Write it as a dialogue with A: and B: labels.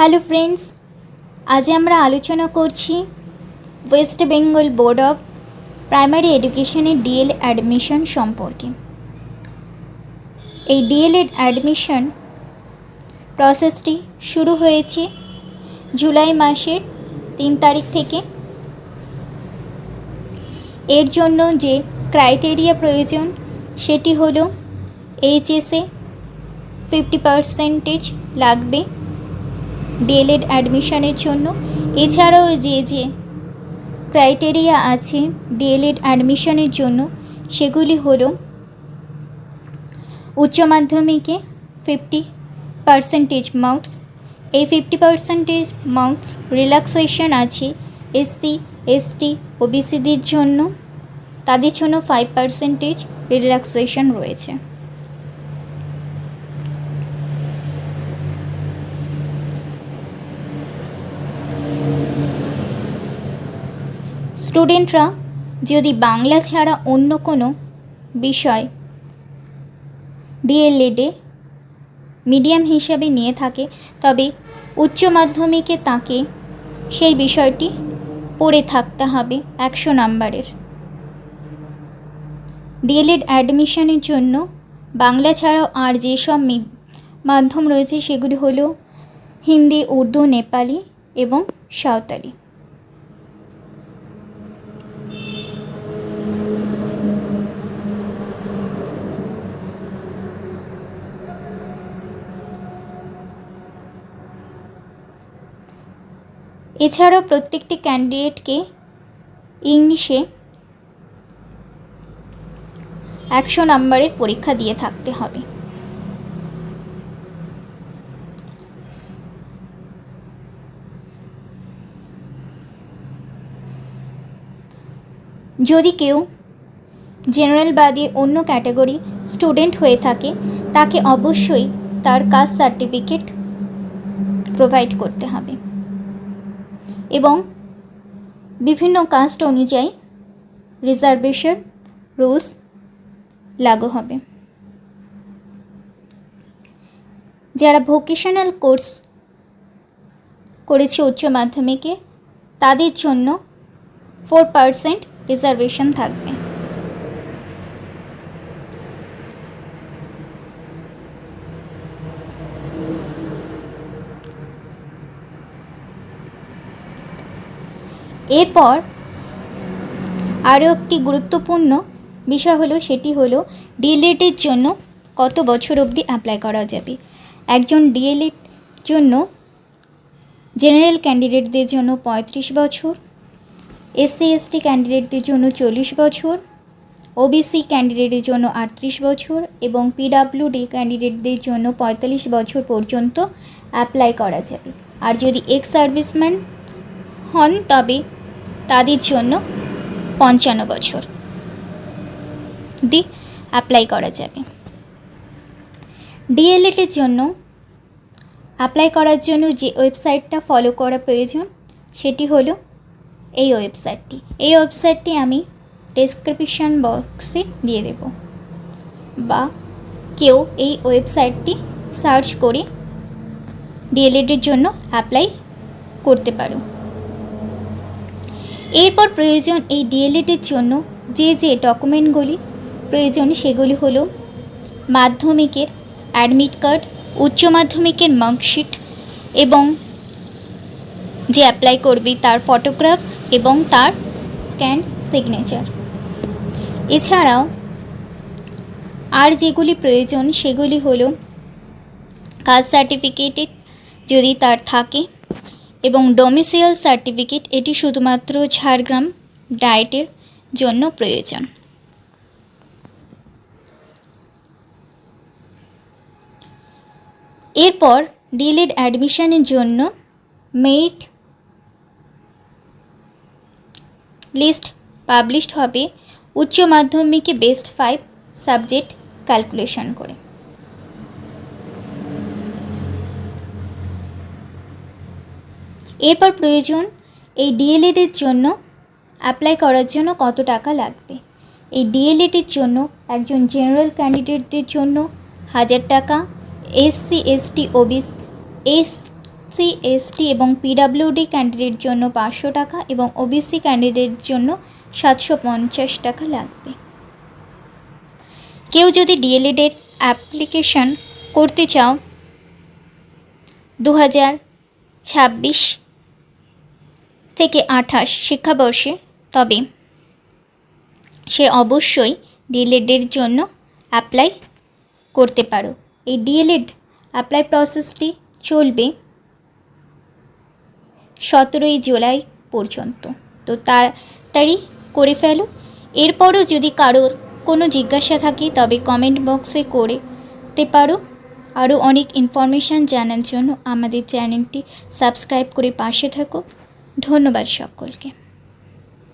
A: Hello friends, আজ আমরা আলোচনা করছি West Bengal board of primary এডুকেশনের ডিএল অ্যাডমিশন সম্পর্কে। এই ডিএলএড অ্যাডমিশন প্রসেসটি শুরু হয়েছে জুলাই মাসের 3 তারিখ থেকে। এর জন্য যে ক্রাইটেরিয়া প্রয়োজন সেটি হলো এইচএসে 50% লাগবে ডিএলএড অ্যাডমিশনের জন্য। এছাড়াও যে ক্রাইটেরিয়া আছে ডিএলএড অ্যাডমিশনের জন্য সেগুলি হলো উচ্চ মাধ্যমিকে 50% মার্কস। এই 50% মার্কস রিল্যাক্সেশন আছে এসসি এসটি ওবিসিদের জন্য, তাদের জন্য 5% রিল্যাক্সেশন রয়েছে। স্টুডেন্টরা যদি বাংলা ছাড়া অন্য কোনো বিষয় ডিএলএডে মিডিয়াম হিসাবে নিয়ে থাকে তবে উচ্চ মাধ্যমিকে তাকে সেই বিষয়টি পড়ে থাকতে হবে 100 নাম্বারের। ডিএলএড অ্যাডমিশনের জন্য বাংলা ছাড়াও আর যেসব মাধ্যম রয়েছে সেগুলি হলো হিন্দি, উর্দু, নেপালি এবং সাঁওতালি। এছাড়াও প্রত্যেকটি ক্যান্ডিডেটকে ইংলিশে 100 নাম্বারের পরীক্ষা দিয়ে থাকতে হবে। যদি কেউ জেনারেল বাদে অন্য ক্যাটাগরি স্টুডেন্ট হয়ে থাকে তাকে অবশ্যই তার কাস্ট সার্টিফিকেট প্রোভাইড করতে হবে এবং বিভিন্ন কাস্ট অনুযায়ী রিজার্ভেশন রুলস লাগু হবে। যারা ভোকেশনাল কোর্স করেছে উচ্চ মাধ্যমিকে তাদের জন্য 4% রিজার্ভেশন থাকবে। এরপর আরও একটি গুরুত্বপূর্ণ বিষয় হলো সেটি হলো ডিএলএডের জন্য কত বছর অবধি অ্যাপ্লাই করা যাবে। একজন ডিএলএড জন্য জেনারেল ক্যান্ডিডেটদের জন্য 35 বছর, এসসি এসটি ক্যান্ডিডেটদের জন্য 40 বছর, ওবিসি ক্যান্ডিডেটের জন্য 38 বছর এবং পিডাব্লিউডি ক্যান্ডিডেটদের জন্য 45 বছর পর্যন্ত অ্যাপ্লাই করা যাবে। আর যদি এক্স সার্ভিসম্যান হন তবে তাদের জন্য 55 বছর অ্যাপ্লাই করা যাবে। ডিএলএডের জন্য অ্যাপ্লাই করার জন্য যে ওয়েবসাইটটা ফলো করা প্রয়োজন সেটি হলো এই ওয়েবসাইটটি। এই ওয়েবসাইটটি আমি ডেসক্রিপশন বক্সে দিয়ে দেব, বা কেউ এই ওয়েবসাইটটি সার্চ করে ডিএলএডের জন্য অ্যাপ্লাই করতে পারো। এরপর প্রয়োজন এই ডিএলএডের জন্য যে ডকুমেন্টগুলি প্রয়োজন সেগুলি হলো মাধ্যমিকের অ্যাডমিট কার্ড, উচ্চ মাধ্যমিকের মার্কশিট এবং যে অ্যাপ্লাই করবে তার ফটোগ্রাফ এবং তার স্ক্যান সিগনেচার। এছাড়াও আর যেগুলি প্রয়োজন সেগুলি হলো কাস্ট সার্টিফিকেট যদি তার থাকে এবং ডোমিসাইল সার্টিফিকেট, এটি শুধুমাত্র ঝাড়গ্রাম ডায়েটের জন্য প্রয়োজন। এরপর ডিএলএড অ্যাডমিশনের জন্য মেরিট লিস্ট পাবলিশড হবে উচ্চ মাধ্যমিকে বেস্ট 5 সাবজেক্ট ক্যালকুলেশন করে। এরপর প্রয়োজন এই ডিএলএডের জন্য অ্যাপ্লাই করার জন্য কত টাকা লাগবে। এই ডিএলএডের জন্য একজন জেনারেল ক্যান্ডিডেটদের জন্য 1000 টাকা, এসসি এসটি এসসি এসটি এবং পিডাব্লিউডি ক্যান্ডিডেট জন্য 500 টাকা এবং ওবিসি ক্যান্ডিডেট জন্য 750 টাকা লাগবে। কেউ যদি ডিএলএডের অ্যাপ্লিকেশন করতে চাও 2026 থেকে 28 শিক্ষাবর্ষে, তবে সে অবশ্যই ডিএলএডের জন্য অ্যাপ্লাই করতে পারো। এই ডিএলএড অ্যাপ্লাই প্রসেসটি চলবে 17ই জুলাই পর্যন্ত, তো তাড়াতাড়ি করে ফেলো। এরপরও যদি কারোর কোনো জিজ্ঞাসা থাকে তবে কমেন্ট বক্সে করতে পারো। আরও অনেক ইনফরমেশান জানার জন্য আমাদের চ্যানেলটি সাবস্ক্রাইব করে পাশে থাকো। ধন্যবাদ সকলকে।